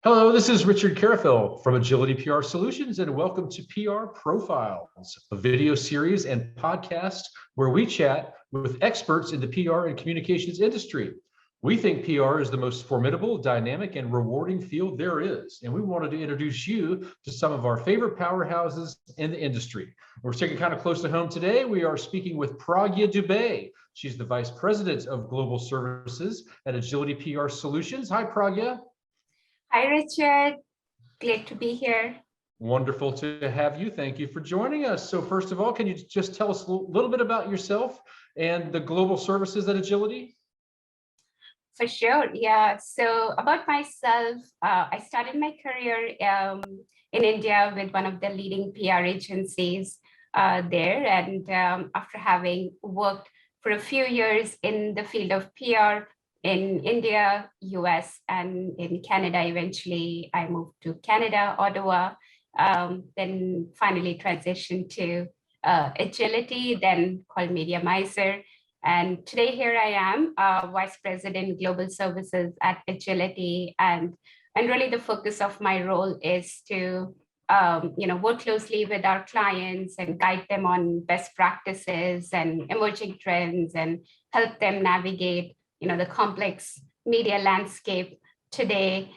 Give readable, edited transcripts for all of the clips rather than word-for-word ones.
Hello, this is Richard Carafel from Agility PR Solutions, and welcome to PR Profiles, a video series and podcast where we chat with experts in the PR and communications industry. We think PR is the most formidable, dynamic, and rewarding field there is, and we wanted to introduce you to some of our favorite powerhouses in the industry. We're sticking kind of close to home today. We are speaking with Pragya Dubey. She's the Vice President of Global Services at Agility PR Solutions. Hi, Pragya. Hi, Richard. Great to be here. Wonderful to have you. Thank you for joining us. So first of all, can you just tell us a little bit about yourself and the global services at Agility? For sure. Yeah. So about myself, I started my career in India with one of the leading PR agencies there. And after having worked for a few years in the field of PR, in India, US, and in Canada. Eventually, I moved to Canada, Ottawa, then finally transitioned to Agility, then called Media Miser. And today here I am, Vice President Global Services at Agility. And really the focus of my role is to work closely with our clients and guide them on best practices and emerging trends and help them navigate the complex media landscape today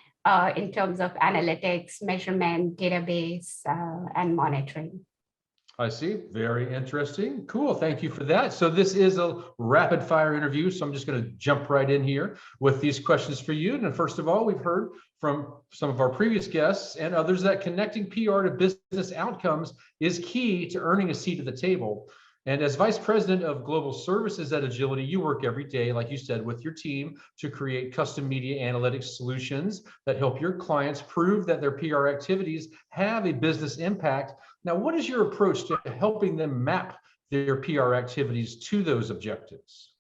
in terms of analytics, measurement, database, and monitoring. I see. Very interesting. Cool. Thank you for that. So this is a rapid fire interview. So I'm just going to jump right in here with these questions for you. And first of all, we've heard from some of our previous guests and others that connecting PR to business outcomes is key to earning a seat at the table. And as Vice President of Global Services at Agility, you work every day, like you said, with your team to create custom media analytics solutions that help your clients prove that their PR activities have a business impact. Now, what is your approach to helping them map their PR activities to those objectives?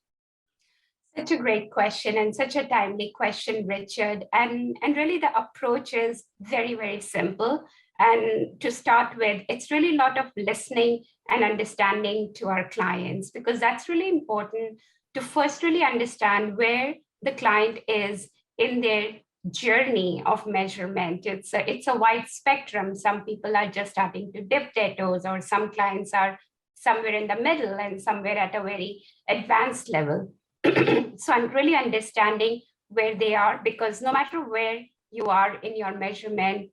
Such a great question and such a timely question, Richard. And really the approach is very, very simple. And to start with, it's really a lot of listening and understanding to our clients, because that's really important to first really understand where the client is in their journey of measurement. It's a wide spectrum. Some people are just starting to dip their toes, or some clients are somewhere in the middle and somewhere at a very advanced level. So I'm really understanding where they are, because no matter where you are in your measurement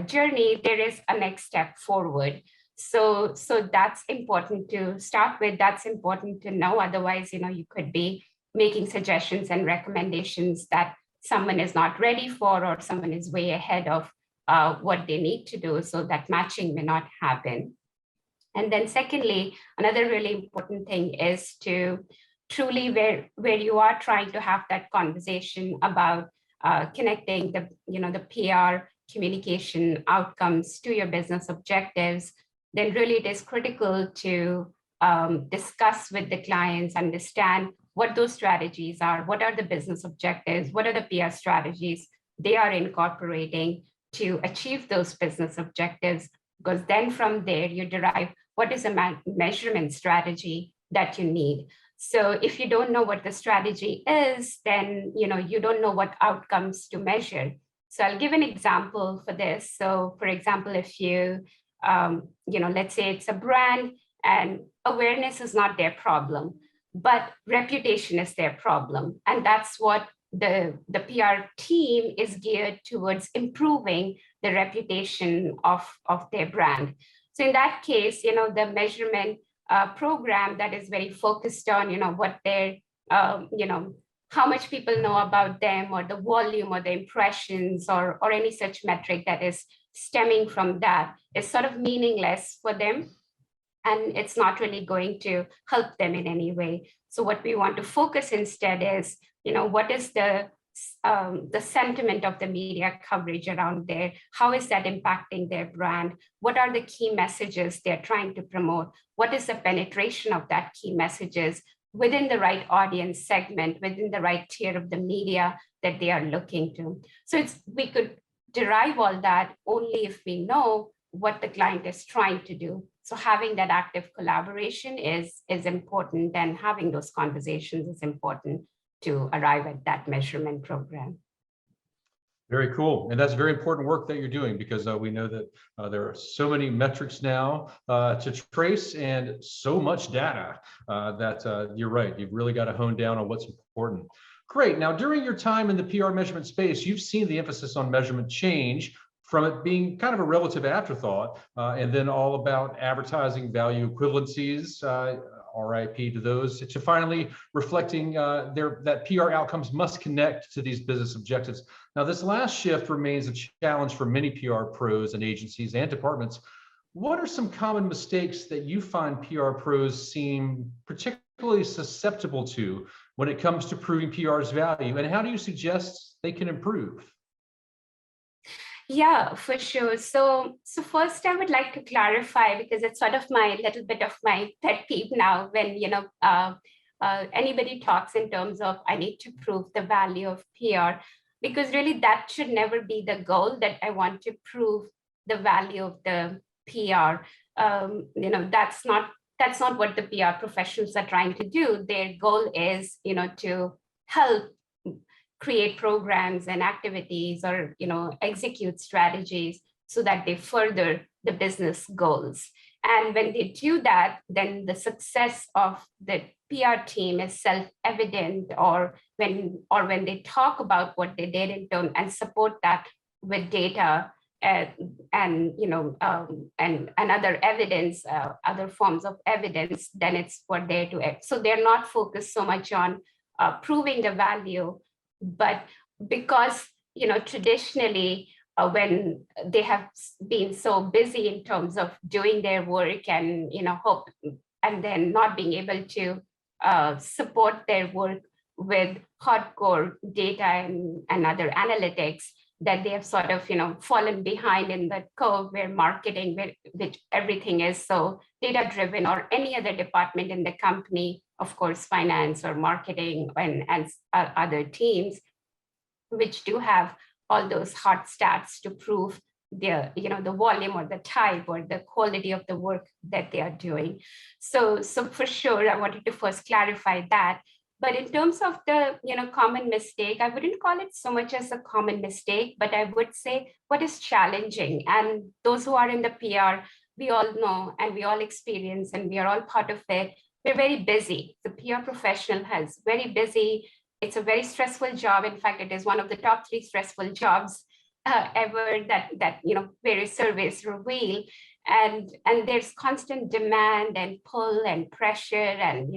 journey, there is a next step forward. So that's important to start with. That's important to know. Otherwise, you could be making suggestions and recommendations that someone is not ready for, or someone is way ahead of what they need to do. So that matching may not happen. And then secondly, another really important thing is to truly where you are trying to have that conversation about connecting the PR communication outcomes to your business objectives, then really it is critical to discuss with the clients, understand what those strategies are, what are the business objectives, what are the PR strategies they are incorporating to achieve those business objectives, because then from there you derive what is a measurement strategy that you need. So if you don't know what the strategy is, then you don't know what outcomes to measure. So I'll give an example for this. So for example, if you, let's say it's a brand and awareness is not their problem, but reputation is their problem. And that's what the PR team is geared towards, improving the reputation of their brand. So in that case, the measurement program that is very focused on, what their, how much people know about them, or the volume, or the impressions, or any such metric that is stemming from that, is sort of meaningless for them. And it's not really going to help them in any way. So what we want to focus instead is, what is the sentiment of the media coverage around there? How is that impacting their brand? What are the key messages they're trying to promote? What is the penetration of that key messages within the right audience segment, within the right tier of the media that they are looking to? So we could derive all that only if we know what the client is trying to do. So having that active collaboration is important, and having those conversations is important to arrive at that measurement program. Very cool. And that's very important work that you're doing, because we know that there are so many metrics now to trace, and so much data that you're right. You've really got to hone down on what's important. Great. Now, during your time in the PR measurement space, you've seen the emphasis on measurement change from it being kind of a relative afterthought, and then all about advertising value equivalencies, RIP to those, to finally reflecting that PR outcomes must connect to these business objectives. Now, this last shift remains a challenge for many PR pros and agencies and departments. What are some common mistakes that you find PR pros seem particularly susceptible to when it comes to proving PR's value, and how do you suggest they can improve? Yeah, for sure. So first, I would like to clarify, because it's sort of my little bit of my pet peeve now when anybody talks in terms of I need to prove the value of PR, because really that should never be the goal, that I want to prove the value of the PR. That's not what the PR professionals are trying to do. Their goal is to help create programs and activities, or execute strategies so that they further the business goals. And when they do that, then the success of the PR team is self-evident, or when they talk about what they did in terms and support that with data and other evidence, other forms of evidence, then it's for there to act. So they're not focused so much on proving the value, but because traditionally when they have been so busy in terms of doing their work and hope, and then not being able to support their work with hardcore data and other analytics, that they have sort of fallen behind in the curve where marketing, which everything is so data driven, or any other department in the company, of course, finance or marketing and other teams, which do have all those hard stats to prove the volume or the type or the quality of the work that they are doing. So for sure, I wanted to first clarify that. But in terms of the common mistake, I wouldn't call it so much as a common mistake, but I would say what is challenging. And those who are in the PR, we all know and we all experience, and we are all part of it. We're very busy. The PR professional has very busy. It's a very stressful job. In fact, it is one of the top 3 stressful jobs ever that various surveys reveal. And there's constant demand and pull and pressure, and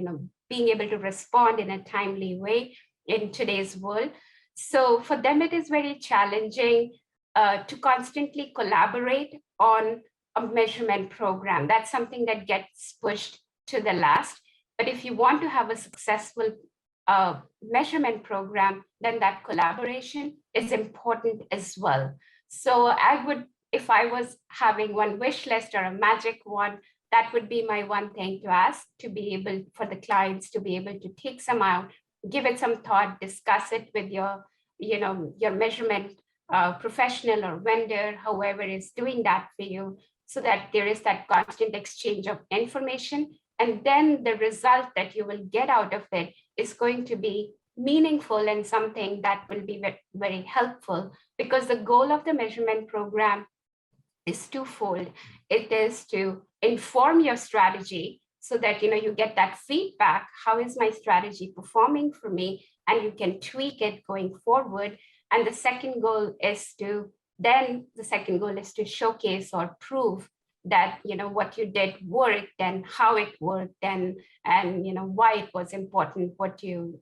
being able to respond in a timely way in today's world. So for them, it is very challenging to constantly collaborate on a measurement program. That's something that gets pushed to the last. But if you want to have a successful measurement program, then that collaboration is important as well. So I would, if I was having one wish list or a magic one, that would be my one thing to ask, to be able for the clients to be able to take some out, give it some thought, discuss it with your measurement professional or vendor, however is doing that for you, so that there is that constant exchange of information. And then the result that you will get out of it is going to be meaningful and something that will be very, very helpful, because the goal of the measurement program is twofold. It is to inform your strategy so that you get that feedback. How is my strategy performing for me? And you can tweak it going forward. And the second goal is to showcase or prove that what you did worked, and how it worked, and why it was important what you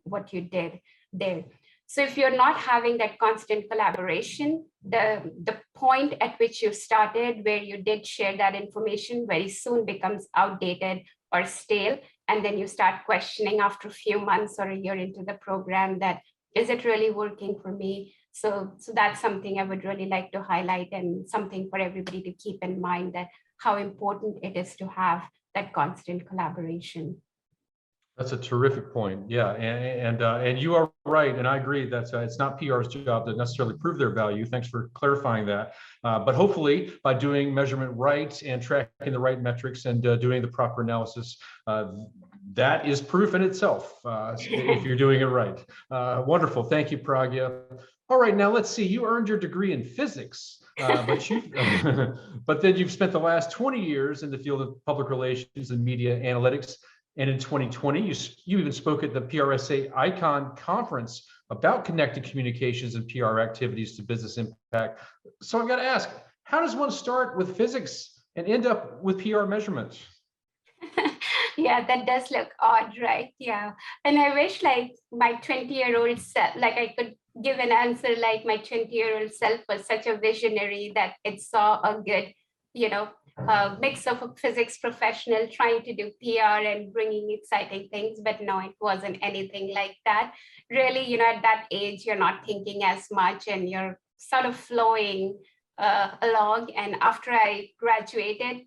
did there. So if you're not having that constant collaboration, the point at which you started, where you did share that information, very soon becomes outdated or stale. And then you start questioning after a few months or a year into the program that, is it really working for me? So that's something I would really like to highlight, and something for everybody to keep in mind, that how important it is to have that constant collaboration. That's a terrific point. Yeah, and you are right, and I agree that it's not PR's job to necessarily prove their value. Thanks for clarifying that. But hopefully, by doing measurement right and tracking the right metrics and doing the proper analysis, That is proof in itself, if you're doing it right. Wonderful. Thank you, Pragya. All right, now let's see. You earned your degree in physics, but but then you've spent the last 20 years in the field of public relations and media analytics. And in 2020, you even spoke at the PRSA Icon conference about connected communications and PR activities to business impact. So I've got to ask, how does one start with physics and end up with PR measurement? Yeah, that does look odd, right? Yeah. And I wish like my 20-year-old self, like I could give an answer like my 20-year-old self was such a visionary that it saw a good, you know, mix of a physics professional trying to do PR and bringing exciting things. But no, it wasn't anything like that. Really, at that age, you're not thinking as much and you're sort of flowing along. And after I graduated,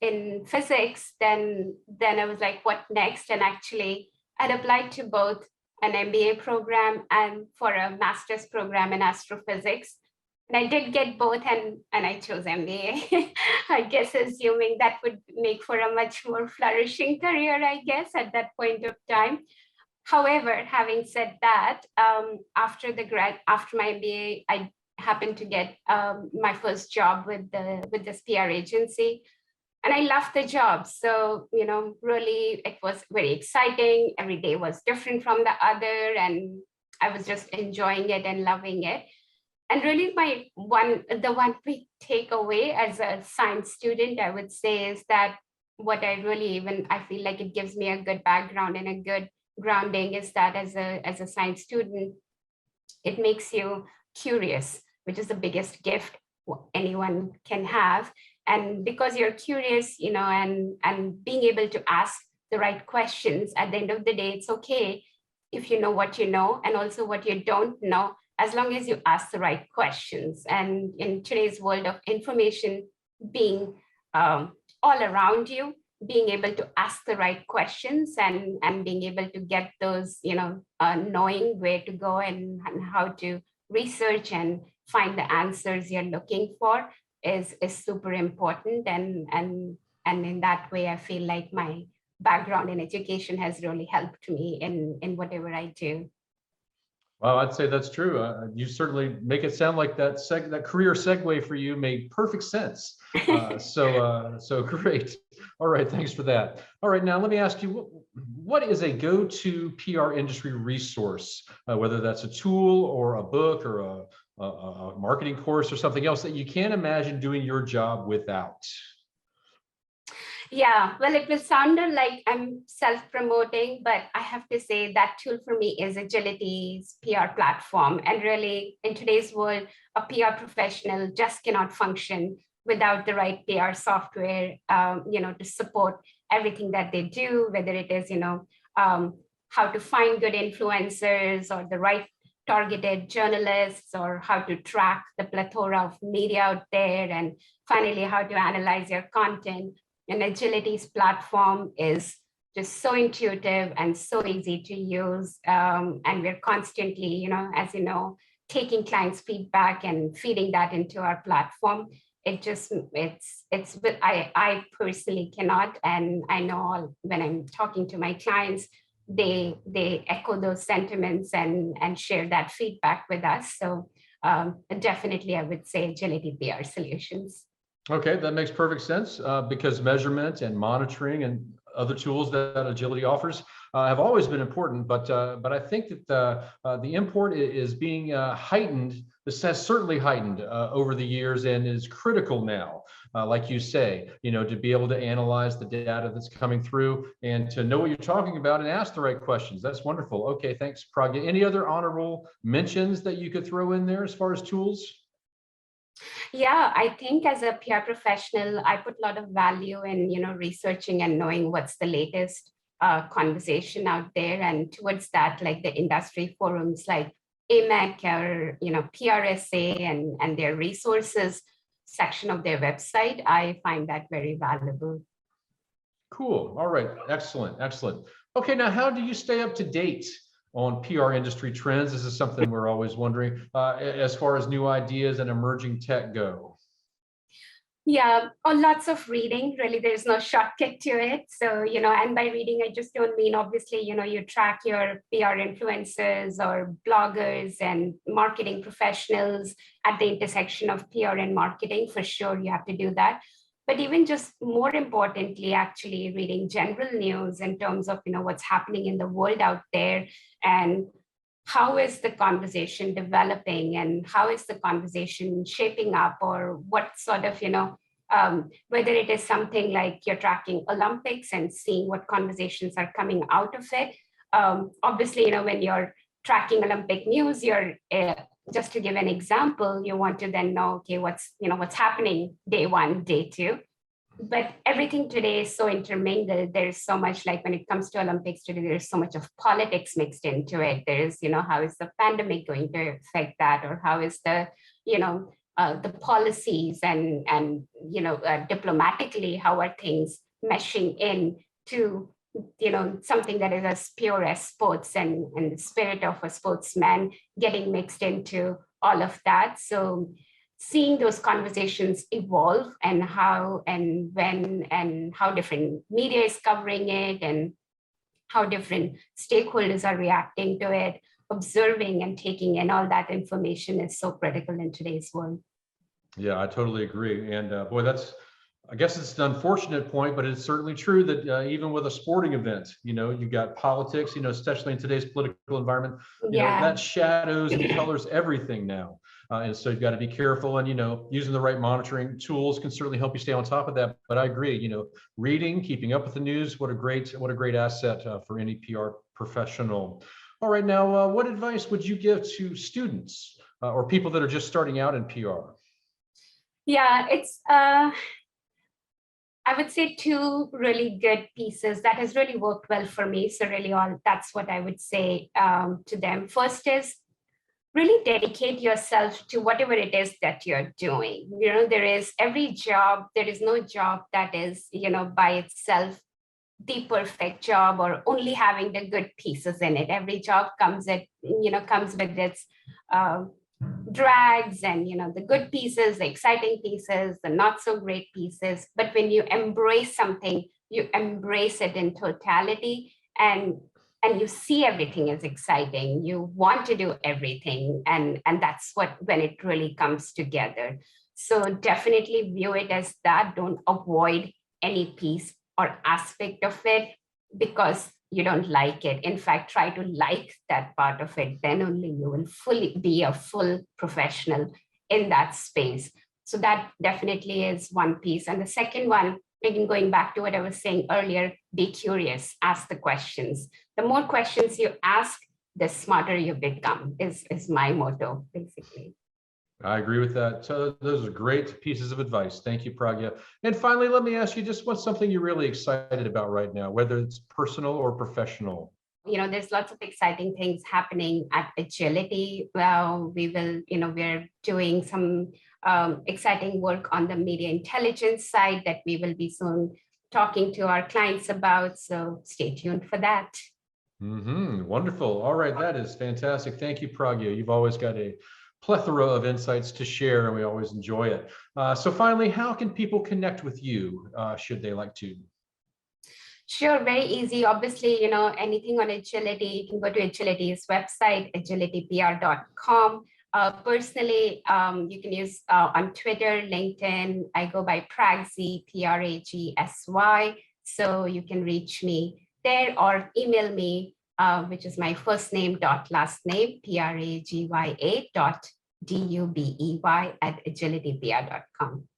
in physics, then I was like, what next? And actually, I'd applied to both an MBA program and for a master's program in astrophysics. And I did get both, and I chose MBA. I guess assuming that would make for a much more flourishing career, I guess, at that point of time. However, having said that, after my MBA, I happened to get my first job with this PR agency. And I loved the job. So, really, it was very exciting. Every day was different from the other. And I was just enjoying it and loving it. And really, the one big takeaway as a science student, I would say, is that what I feel like it gives me a good background and a good grounding is that as a science student, it makes you curious, which is the biggest gift anyone can have. And because you're curious, and being able to ask the right questions, at the end of the day, it's okay if you know what you know and also what you don't know, as long as you ask the right questions. And in today's world of information being all around you, being able to ask the right questions and being able to get those, knowing where to go and how to research and find the answers you're looking for is super important. And in that way, I feel like my background in education has really helped me in whatever I do. Well, I'd say that's true. You certainly make it sound like that career segue for you made perfect sense. So great. All right, thanks for that. All right, now let me ask you, what is a go-to PR industry resource, whether that's a tool or a book or a marketing course or something else that you can't imagine doing your job without? Yeah, well, it will sound like I'm self-promoting, but I have to say that tool for me is Agility's PR platform. And really, in today's world, a PR professional just cannot function without the right PR software, to support everything that they do, whether it is, how to find good influencers or the right targeted journalists, or how to track the plethora of media out there, and finally, how to analyze your content. And Agility's platform is just so intuitive and so easy to use. And we're constantly, as you know, taking clients' feedback and feeding that into our platform. I personally cannot, and I know when I'm talking to my clients, they echo those sentiments and share that feedback with us. So definitely, I would say Agility PR solutions. Okay, that makes perfect sense because measurement and monitoring and other tools that Agility offers have always been important, but I think that the import is being heightened. This has certainly heightened over the years and is critical now, like you say, to be able to analyze the data that's coming through and to know what you're talking about and ask the right questions. That's wonderful. Okay, thanks, Pragya. Any other honorable mentions that you could throw in there as far as tools? Yeah, I think as a PR professional, I put a lot of value in, researching and knowing what's the latest conversation out there. And towards that, like the industry forums like AMEC or, PRSA and their resources section of their website, I find that very valuable. Cool. All right. Excellent. Excellent. Okay. Now, how do you stay up to date on PR industry trends? This is something we're always wondering as far as new ideas and emerging tech go. Yeah, or lots of reading. Really, there's no shortcut to it. So, and by reading, I just don't mean obviously, you track your PR influencers or bloggers and marketing professionals at the intersection of PR and marketing. For sure, you have to do that. But even just more importantly, actually reading general news in terms of, what's happening in the world out there, and how is the conversation developing, and how is the conversation shaping up, or what sort of, whether it is something like you're tracking Olympics and seeing what conversations are coming out of it. Obviously, when you're tracking Olympic news, you're just to give an example, you want to then know, okay, what's happening day one, day two. But everything today is so intermingled. There's so much, like when it comes to Olympics today, there's so much of politics mixed into it. There's, how is the pandemic going to affect that, or how is the policies and diplomatically, how are things meshing in to something that is as pure as sports, and the spirit of a sportsman getting mixed into all of that. So seeing those conversations evolve, and how and when and how different media is covering it, and how different stakeholders are reacting to it, observing and taking in all that information is so critical in today's world. Yeah, I totally agree. And boy, I guess it's an unfortunate point, but it's certainly true that even with a sporting event, you got politics, especially in today's political environment, that shadows and colors everything now. And so you've got to be careful, and, using the right monitoring tools can certainly help you stay on top of that. But I agree, reading, keeping up with the news, what a great asset for any PR professional. All right, now, what advice would you give to students or people that are just starting out in PR? Yeah, it's I would say two really good pieces that has really worked well for me. So really that's what I would say to them. First is really dedicate yourself to whatever it is that you're doing. There is no job that is, by itself the perfect job, or only having the good pieces in it. Every job comes with its drags, and the good pieces, the exciting pieces, the not so great pieces. But when you embrace something, you embrace it in totality, and you see everything as exciting. You want to do everything, and that's when it really comes together. So definitely view it as that. Don't avoid any piece or aspect of it because you don't like it. In fact, try to like that part of it. Then only you will fully be a full professional in that space. So that definitely is one piece. And the second one, again, going back to what I was saying earlier, be curious, ask the questions. The more questions you ask, the smarter you become, is my motto, basically. I agree with that. So those are great pieces of advice. Thank you, Pragya. And finally, let me ask you just what's something you're really excited about right now, whether it's personal or professional? There's lots of exciting things happening at Agility. Well, we're doing some exciting work on the media intelligence side that we will be soon talking to our clients about. So stay tuned for that. Wonderful. All right. That is fantastic. Thank you, Pragya. You've always got a plethora of insights to share, and we always enjoy it. So finally, how can people connect with you should they like to? Sure, very easy. Obviously, anything on Agility, you can go to Agility's website, agilitypr.com. Personally, you can use on Twitter, LinkedIn. I go by Pragsy, Pragsy. So you can reach me there, or email me, which is my first name dot last name, pragya.dubey@agilitypr.com.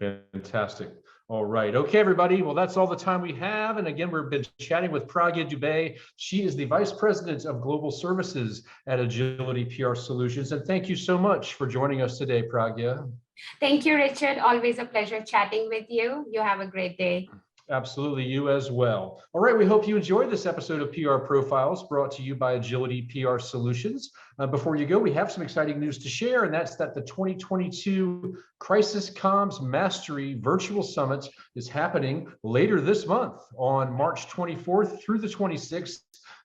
Fantastic. All right. Okay, everybody. Well, that's all the time we have. And again, we've been chatting with Pragya Dubey. She is the Vice President of Global Services at Agility PR Solutions. And thank you so much for joining us today, Pragya. Thank you, Richard. Always a pleasure chatting with you. You have a great day. Absolutely, you as well. All right, we hope you enjoyed this episode of PR Profiles brought to you by Agility PR Solutions. Before you go, we have some exciting news to share, and that's that the 2022 Crisis Comms Mastery Virtual Summit is happening later this month on March 24th through the 26th.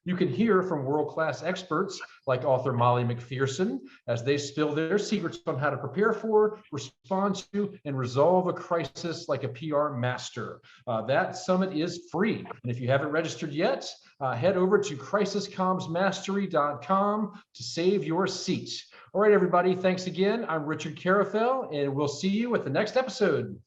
You can hear from world-class experts like author Molly McPherson as they spill their secrets on how to prepare for, respond to, and resolve a crisis like a PR master. That summit is free. And if you haven't registered yet, head over to crisiscommsmastery.com to save your seat. All right, everybody, thanks again. I'm Richard Carafel, and we'll see you at the next episode.